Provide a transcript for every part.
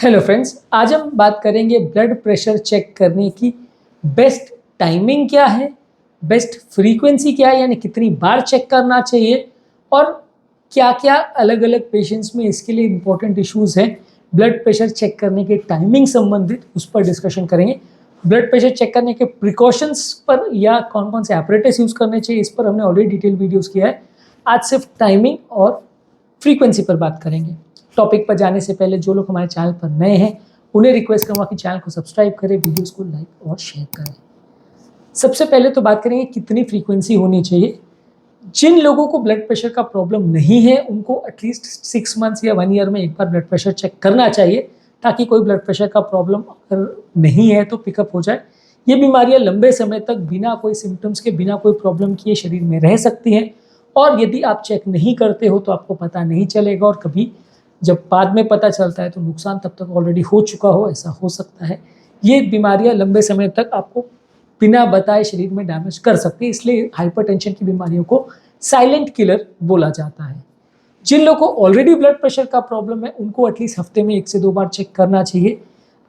Hello friends, आज हम बात करेंगे ब्लड प्रेशर चेक करने की बेस्ट टाइमिंग क्या है, बेस्ट फ्रीक्वेंसी क्या है, यानी कितनी बार चेक करना चाहिए और क्या क्या अलग अलग पेशेंट्स में इसके लिए इम्पोर्टेंट इश्यूज हैं। ब्लड प्रेशर चेक करने के टाइमिंग संबंधित उस पर डिस्कशन करेंगे। ब्लड प्रेशर चेक करने के प्रिकॉशंस पर या कौन कौन से एपरेटस यूज़ करने चाहिए इस पर हमने ऑलरेडी डिटेल वीडियोज़ किया है। आज सिर्फ टाइमिंग और फ्रीक्वेंसी पर बात करेंगे। टॉपिक पर जाने से पहले जो लोग हमारे चैनल पर नए हैं उन्हें रिक्वेस्ट करूँगा कि चैनल को सब्सक्राइब करें, वीडियोस को लाइक और शेयर करें। सबसे पहले तो बात करेंगे कितनी फ्रीक्वेंसी होनी चाहिए। जिन लोगों को ब्लड प्रेशर का प्रॉब्लम नहीं है उनको एटलीस्ट 6 मंथ्स या 1 ईयर में एक बार ब्लड प्रेशर चेक करना चाहिए, ताकि कोई ब्लड प्रेशर का प्रॉब्लम अगर नहीं है तो पिकअप हो जाए। ये बीमारियां लंबे समय तक बिना कोई सिम्टम्स के, बिना कोई प्रॉब्लम किए शरीर में रह सकती हैं, और यदि आप चेक नहीं करते हो तो आपको पता नहीं चलेगा, और कभी जब बाद में पता चलता है तो नुकसान तब तक ऑलरेडी हो चुका हो, ऐसा हो सकता है। ये बीमारियां लंबे समय तक आपको बिना बताए शरीर में डैमेज कर सकती है, इसलिए हाइपरटेंशन की बीमारियों को साइलेंट किलर बोला जाता है। जिन लोगों को ऑलरेडी ब्लड प्रेशर का प्रॉब्लम है उनको एटलीस्ट हफ्ते में 1 से 2 बार चेक करना चाहिए।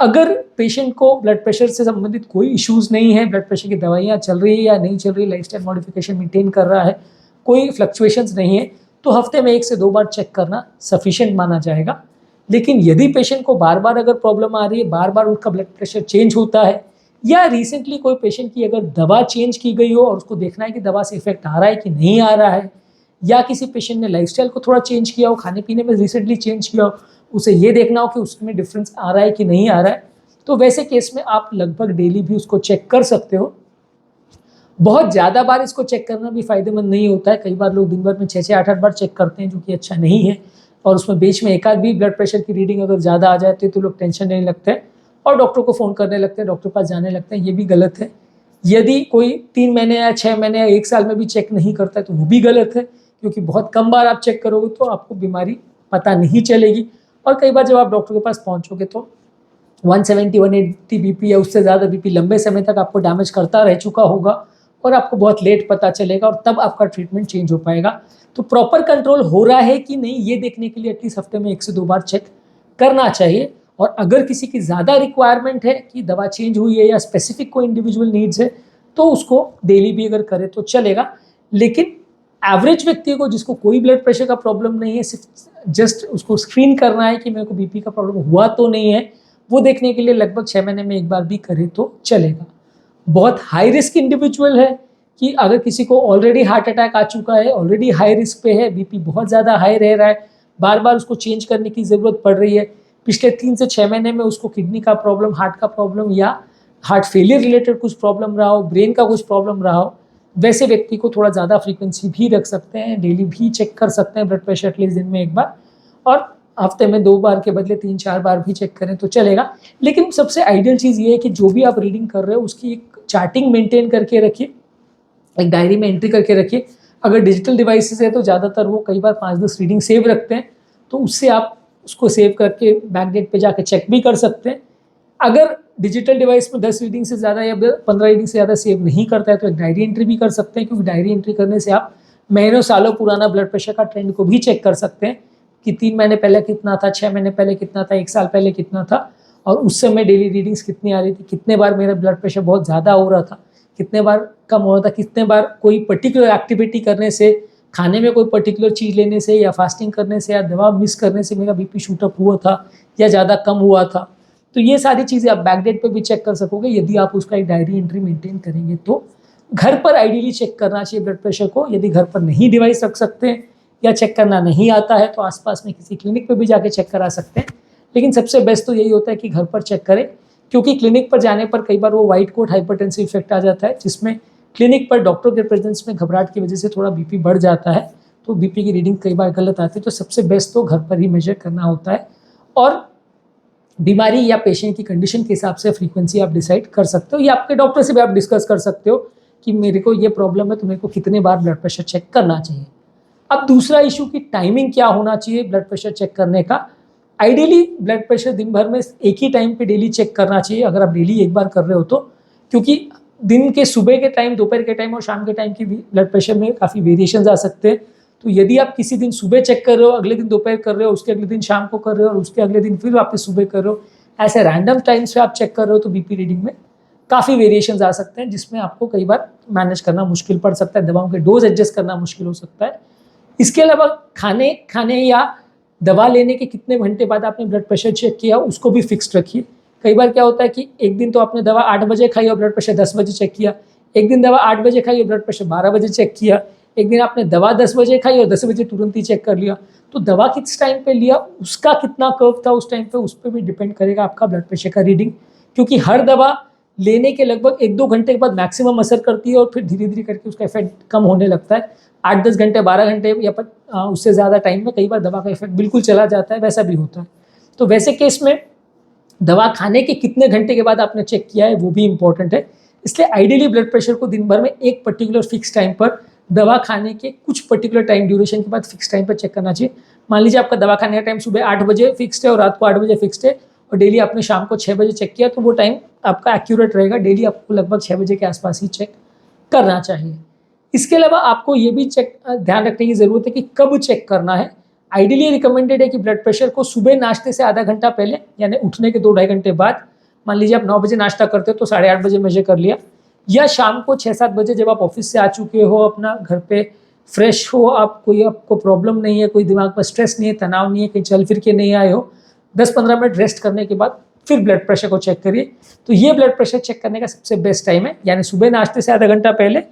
अगर पेशेंट को ब्लड प्रेशर से संबंधित कोई इश्यूज नहीं है, ब्लड प्रेशर की दवाइयाँ चल रही है या नहीं चल रही, लाइफस्टाइल मॉडिफिकेशन मेंटेन कर रहा है, कोई फ्लक्चुएशंस नहीं है, तो हफ्ते में 1 से 2 बार चेक करना सफिशिएंट माना जाएगा। लेकिन यदि पेशेंट को बार बार अगर प्रॉब्लम आ रही है, बार बार उनका ब्लड प्रेशर चेंज होता है, या रिसेंटली कोई पेशेंट की अगर दवा चेंज की गई हो और उसको देखना है कि दवा से इफेक्ट आ रहा है कि नहीं आ रहा है, या किसी पेशेंट ने लाइफस्टाइल को थोड़ा चेंज किया हो, खाने पीने में रिसेंटली चेंज किया हो, उसे ये देखना हो कि उसमें डिफरेंस आ रहा है कि नहीं आ रहा है, तो वैसे केस में आप लगभग डेली भी उसको चेक कर सकते हो। बहुत ज़्यादा बार इसको चेक करना भी फायदेमंद नहीं होता है। कई बार लोग दिन भर में 6-6, 8-8 बार चेक करते हैं, जो कि अच्छा नहीं है, और उसमें बीच में एक आध भी ब्लड प्रेशर की रीडिंग अगर ज़्यादा आ जाती है तो लोग टेंशन लेने लगते हैं और डॉक्टर को फ़ोन करने लगते हैं, डॉक्टर के पास जाने लगते हैं। ये भी गलत है। यदि कोई 3 महीने या 6 महीने या 1 साल में भी चेक नहीं करता है तो वो भी गलत है, क्योंकि बहुत कम बार आप चेक करोगे तो आपको बीमारी पता नहीं चलेगी, और कई बार जब आप डॉक्टर के पास पहुँचोगे तो 170, 180 बीपी या उससे ज़्यादा बीपी लंबे समय तक आपको डैमेज करता रह चुका होगा, और आपको बहुत लेट पता चलेगा, और तब आपका ट्रीटमेंट चेंज हो पाएगा। तो प्रॉपर कंट्रोल हो रहा है कि नहीं, ये देखने के लिए एटलीस्ट हफ्ते में 1 से 2 बार चेक करना चाहिए। और अगर किसी की ज़्यादा रिक्वायरमेंट है कि दवा चेंज हुई है या स्पेसिफिक कोई इंडिविजुअल नीड्स है, तो उसको डेली भी अगर करे तो चलेगा। लेकिन एवरेज व्यक्ति को, जिसको कोई ब्लड प्रेशर का प्रॉब्लम नहीं है, सिर्फ जस्ट उसको स्क्रीन करना है कि मेरे को बीपी का प्रॉब्लम हुआ तो नहीं है, वो देखने के लिए लगभग 6 महीने में एक बार भी करे तो चलेगा। बहुत हाई रिस्क इंडिविजुअल है कि अगर किसी को ऑलरेडी हार्ट अटैक आ चुका है, ऑलरेडी हाई रिस्क पे है, बीपी बहुत ज़्यादा हाई रह रहा है, बार बार उसको चेंज करने की ज़रूरत पड़ रही है, पिछले 3 से 6 महीने में उसको किडनी का प्रॉब्लम, हार्ट का प्रॉब्लम या हार्ट फेलियर रिलेटेड कुछ प्रॉब्लम रहा हो, ब्रेन का कुछ प्रॉब्लम रहा हो, वैसे व्यक्ति को थोड़ा ज़्यादा फ्रीक्वेंसी भी रख सकते हैं, डेली भी चेक कर सकते हैं ब्लड प्रेशर एटलीस्ट दिन में एक बार, और हफ्ते में 2 बार के बदले 3-4 बार भी चेक करें तो चलेगा। लेकिन सबसे आइडियल चीज़ ये है कि जो भी आप रीडिंग कर रहे हो उसकी एक चार्टिंग मेंटेन करके रखिए, एक डायरी में एंट्री करके रखिए। अगर डिजिटल डिवाइसेस है तो ज़्यादातर वो कई बार 5-10 रीडिंग सेव रखते हैं, तो उससे आप उसको सेव करके बैकडेट पे जाके चेक भी कर सकते हैं। अगर डिजिटल डिवाइस में 10 रीडिंग से ज़्यादा या 15 रीडिंग से ज़्यादा सेव नहीं करता है तो एक डायरी एंट्री भी कर सकते हैं, क्योंकि डायरी एंट्री करने से आप महीनों सालों पुराना ब्लड प्रेशर का ट्रेंड को भी चेक कर सकते हैं कि 3 महीने पहले कितना था, 6 महीने पहले कितना था, 1 साल पहले कितना था, और उस समय डेली रीडिंग्स कितनी आ रही थी, कितने बार मेरा ब्लड प्रेशर बहुत ज़्यादा हो रहा था, कितने बार कम हो रहा था, कितने बार कोई पर्टिकुलर एक्टिविटी करने से, खाने में कोई पर्टिकुलर चीज़ लेने से या फास्टिंग करने से या दवा मिस करने से मेरा बीपी शूटअप हुआ था या ज़्यादा कम हुआ था। तो ये सारी चीज़ें आप बैकडेट पे भी चेक कर सकोगे यदि आप उसका एक डायरी एंट्री मेंटेन करेंगे। तो घर पर आइडियली चेक करना चाहिए ब्लड प्रेशर को। यदि घर पर नहीं डिवाइस रख सकते हैं या चेक करना नहीं आता है तो आसपास में किसी क्लिनिक पे भी जाके चेक करा सकते हैं। लेकिन सबसे बेस्ट तो यही होता है कि घर पर चेक करें, क्योंकि क्लिनिक पर जाने पर कई बार वो व्हाइट कोट हाइपरटेंसिव इफेक्ट आ जाता है, जिसमें क्लिनिक पर डॉक्टर के प्रेजेंस में घबराहट की वजह से थोड़ा बीपी बढ़ जाता है, तो बीपी की रीडिंग कई बार गलत आती है। तो सबसे बेस्ट तो घर पर ही मेजर करना होता है, और बीमारी या पेशेंट की कंडीशन के हिसाब से फ्रीक्वेंसी आप डिसाइड कर सकते हो, या आपके डॉक्टर से भी आप डिस्कस कर सकते हो कि मेरे को ये प्रॉब्लम है तो मेरे को कितने बार ब्लड प्रेशर चेक करना चाहिए। अब दूसरा इशू की टाइमिंग क्या होना चाहिए ब्लड प्रेशर चेक करने का। आइडियली ब्लड प्रेशर दिन भर में एक ही टाइम पे डेली चेक करना चाहिए, अगर आप डेली एक बार कर रहे हो तो, क्योंकि दिन के सुबह के टाइम, दोपहर के टाइम और शाम के टाइम की ब्लड प्रेशर में काफ़ी वेरिएशंस आ सकते हैं। तो यदि आप किसी दिन सुबह चेक कर रहे हो, अगले दिन दोपहर कर रहे हो, उसके अगले दिन शाम को कर रहे हो और उसके अगले दिन फिर वापस सुबह कर रहे हो, ऐसे रैंडम टाइम्स पे आप चेक कर रहे हो, तो बीपी रीडिंग में काफ़ी वेरिएशंस आ सकते हैं, जिसमें आपको कई बार मैनेज करना मुश्किल पड़ सकता है, दवाओं के डोज एडजस्ट करना मुश्किल हो सकता है। इसके अलावा खाने या दवा लेने के कितने घंटे बाद आपने ब्लड प्रेशर चेक किया उसको भी फिक्स्ड रखिए। कई बार क्या होता है कि एक दिन तो आपने दवा 8 बजे खाई और ब्लड प्रेशर 10 बजे चेक किया, एक दिन दवा 8 बजे खाई और ब्लड प्रेशर 12 बजे चेक किया, एक दिन आपने दवा 10 बजे खाई और 10 बजे तुरंत ही चेक कर लिया। तो दवा किस टाइम पे लिया, उसका कितना कर्व था उस टाइम पे, उस पर भी डिपेंड करेगा आपका ब्लड प्रेशर का रीडिंग, क्योंकि हर दवा लेने के लगभग 1-2 घंटे के बाद मैक्सिमम असर करती है और फिर धीरे धीरे करके उसका इफेक्ट कम होने लगता है। 8-10 घंटे, 12 घंटे या उससे ज़्यादा टाइम में कई बार दवा का इफेक्ट बिल्कुल चला जाता है, वैसा भी होता है। तो वैसे केस में दवा खाने के कितने घंटे के बाद आपने चेक किया है वो भी इंपॉर्टेंट है। इसलिए आइडियली ब्लड प्रेशर को दिन भर में एक पर्टिकुलर फिक्स टाइम पर दवा खाने के कुछ पर्टिकुलर टाइम ड्यूरेशन के बाद फिक्स टाइम पर चेक करना चाहिए। मान लीजिए आपका दवा खाने का टाइम सुबह 8 बजे फिक्स्ड है और रात को 8 बजे फिक्स्ड है और डेली आपने शाम को 6 बजे चेक किया, तो वो टाइम आपका एक्यूरेट रहेगा। डेली आपको लगभग 6 बजे के आसपास ही चेक करना चाहिए। इसके अलावा आपको ये भी ध्यान रखने की ज़रूरत है कि कब चेक करना है। आइडियली रिकमेंडेड है कि ब्लड प्रेशर को सुबह नाश्ते से आधा घंटा पहले, यानी उठने के 2-2.5 घंटे बाद, मान लीजिए आप 9 बजे नाश्ता करते हो तो 8:30 बजे मेजर कर लिया, या शाम को 6-7 बजे जब आप ऑफिस से आ चुके हो, अपना घर पे फ्रेश हो, आपको प्रॉब्लम नहीं है, कोई दिमाग पर स्ट्रेस नहीं है, तनाव नहीं है, कहीं चल फिर के नहीं आए हो, 10-15 मिनट रेस्ट करने के बाद फिर ब्लड प्रेशर को चेक करिए। तो ये ब्लड प्रेशर चेक करने का सबसे बेस्ट टाइम है, यानी सुबह नाश्ते से आधा घंटा पहले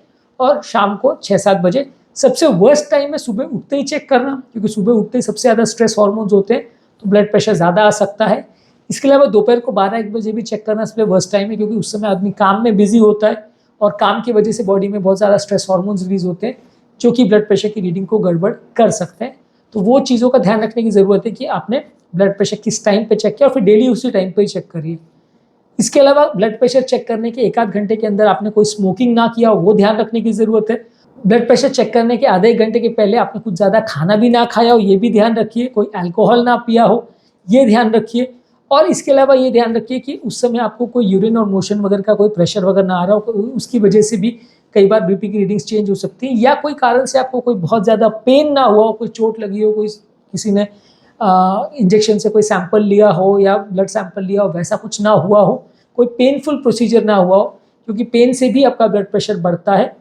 और शाम को 6-7 बजे। सबसे वर्स्ट टाइम है सुबह उठते ही चेक करना, क्योंकि सुबह उठते ही सबसे ज़्यादा स्ट्रेस हार्मोन्स होते हैं, तो ब्लड प्रेशर ज़्यादा आ सकता है। इसके अलावा दोपहर को 12-1 बजे भी चेक करना सबसे वर्स्ट टाइम है, क्योंकि उस समय आदमी काम में बिजी होता है और काम की वजह से बॉडी में बहुत ज़्यादा स्ट्रेस हार्मोन्स रिलीज होते हैं, जो कि ब्लड प्रेशर की रीडिंग को गड़बड़ कर सकते हैं। तो वो चीज़ों का ध्यान रखने की ज़रूरत है कि आपने ब्लड प्रेशर किस टाइम पे चेक किया और फिर डेली उसी टाइम पे ही चेक करिए। इसके अलावा ब्लड प्रेशर चेक करने के 1-8 घंटे के अंदर आपने कोई स्मोकिंग ना किया, वो ध्यान रखने की ज़रूरत है। ब्लड प्रेशर चेक करने के आधे 1 घंटे के पहले आपने कुछ ज़्यादा खाना भी ना खाया हो, ये भी ध्यान रखिए। कोई अल्कोहल ना पिया हो, ये ध्यान रखिए। और इसके अलावा ये ध्यान रखिए कि उस समय आपको कोई यूरिन और मोशन वगैरह का कोई प्रेशर वगैरह ना आ रहा हो, उसकी वजह से भी कई बार बीपी की रीडिंग्स चेंज हो सकती हैं, या कोई कारण से आपको कोई बहुत ज़्यादा पेन ना हुआ हो, कोई चोट लगी हो, कोई किसी ने इंजेक्शन से कोई सैंपल लिया हो या ब्लड सैंपल लिया हो, वैसा कुछ ना हुआ हो, कोई पेनफुल प्रोसीजर ना हुआ हो, क्योंकि पेन से भी आपका ब्लड प्रेशर बढ़ता है।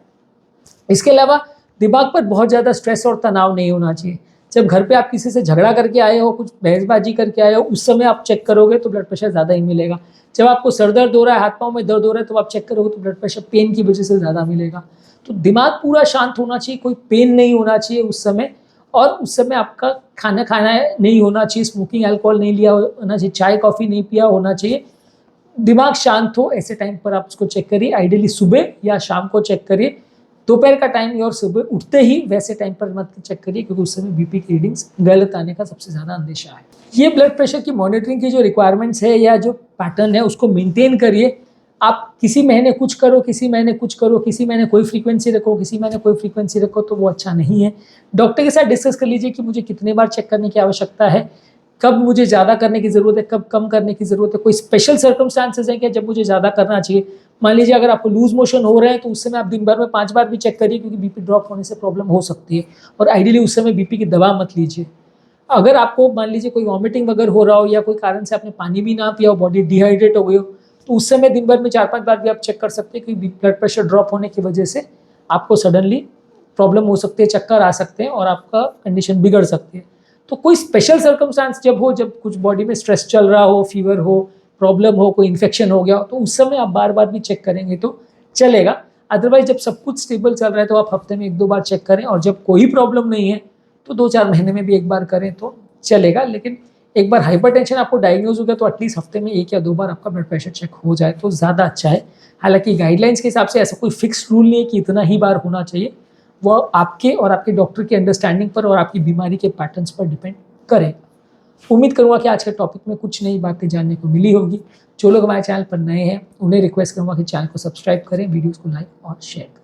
इसके अलावा दिमाग पर बहुत ज़्यादा स्ट्रेस और तनाव नहीं होना चाहिए। जब घर पे आप किसी से झगड़ा करके आए हो, कुछ बहसबाजी करके आए हो, उस समय आप चेक करोगे तो ब्लड प्रेशर ज़्यादा ही मिलेगा। जब आपको सर दर्द हो रहा है, हाथ पाँव में दर्द हो रहा है, तो आप चेक करोगे तो ब्लड प्रेशर पेन की वजह से ज़्यादा मिलेगा। तो दिमाग पूरा शांत होना चाहिए, कोई पेन नहीं होना चाहिए उस समय, और उस समय आपका खाना नहीं होना चाहिए, स्मोकिंग अल्कोहल नहीं लिया होना चाहिए, चाय कॉफ़ी नहीं पिया होना चाहिए। दिमाग शांत हो, ऐसे टाइम पर आप उसको चेक करिए। आइडियली सुबह या शाम को चेक करिए, दोपहर का टाइम और सुबह उठते ही वैसे टाइम पर मत चेक करिए, क्योंकि उस समय बीपी की रीडिंग्स गलत आने का सबसे ज़्यादा अंदेशा है। ये ब्लड प्रेशर की मॉनिटरिंग की जो रिक्वायरमेंट्स है या जो पैटर्न है उसको मेंटेन करिए। आप किसी महीने कुछ करो, किसी महीने कुछ करो, किसी महीने कोई फ्रीक्वेंसी रखो, किसी महीने कोई फ्रीक्वेंसी रखो, तो वो अच्छा नहीं है। डॉक्टर के साथ डिस्कस कर लीजिए कि मुझे कितने बार चेक करने की आवश्यकता है, कब मुझे ज़्यादा करने की ज़रूरत है, कब कम करने की ज़रूरत है, कोई स्पेशल सर्कमस्टांसेस हैं क्या जब मुझे ज़्यादा करना चाहिए। मान लीजिए अगर आपको लूज मोशन हो रहे हैं तो उस समय आप दिन भर में 5 बार भी चेक करिए, क्योंकि बीपी ड्रॉप होने से प्रॉब्लम हो सकती है, और आइडियली उस समय बीपी की दवा मत लीजिए। अगर आपको मान लीजिए कोई वॉमिटिंग वगैरह हो रहा हो या कोई कारण से आपने पानी भी ना पिया हो, बॉडी डिहाइड्रेट हो गई हो, तो उस समय दिन भर में 4-5 बार भी आप चेक कर सकते हैं, क्योंकि ब्लड प्रेशर ड्रॉप होने की वजह से आपको सडनली प्रॉब्लम हो सकती है, चक्कर आ सकते हैं और आपका कंडीशन बिगड़ सकती है। तो कोई स्पेशल सर्कमस्टांस जब हो, जब कुछ बॉडी में स्ट्रेस चल रहा हो, फीवर हो, प्रॉब्लम हो, कोई इन्फेक्शन हो गया हो, तो उस समय आप बार बार भी चेक करेंगे तो चलेगा। अदरवाइज जब सब कुछ स्टेबल चल रहा है तो आप हफ्ते में 1-2 बार चेक करें, और जब कोई प्रॉब्लम नहीं है तो 2-4 महीने में भी 1 बार करें तो चलेगा। लेकिन एक बार हाइपरटेंशन आपको डायग्नोज हो गया तो एटलीस्ट हफ्ते में 1 या 2 बार आपका ब्लड प्रेशर चेक हो जाए तो ज़्यादा अच्छा है। हालांकि गाइडलाइंस के हिसाब से ऐसा कोई फिक्स रूल नहीं है कि इतना ही बार होना चाहिए, वो आपके और आपके डॉक्टर की अंडरस्टैंडिंग पर और आपकी बीमारी के पैटर्न्स पर डिपेंड करेगा। उम्मीद करूँगा कि आज के टॉपिक में कुछ नई बातें जानने को मिली होगी। जो लोग हमारे चैनल पर नए हैं उन्हें रिक्वेस्ट करूँगा कि चैनल को सब्सक्राइब करें, वीडियोज़ को लाइक और शेयर करें।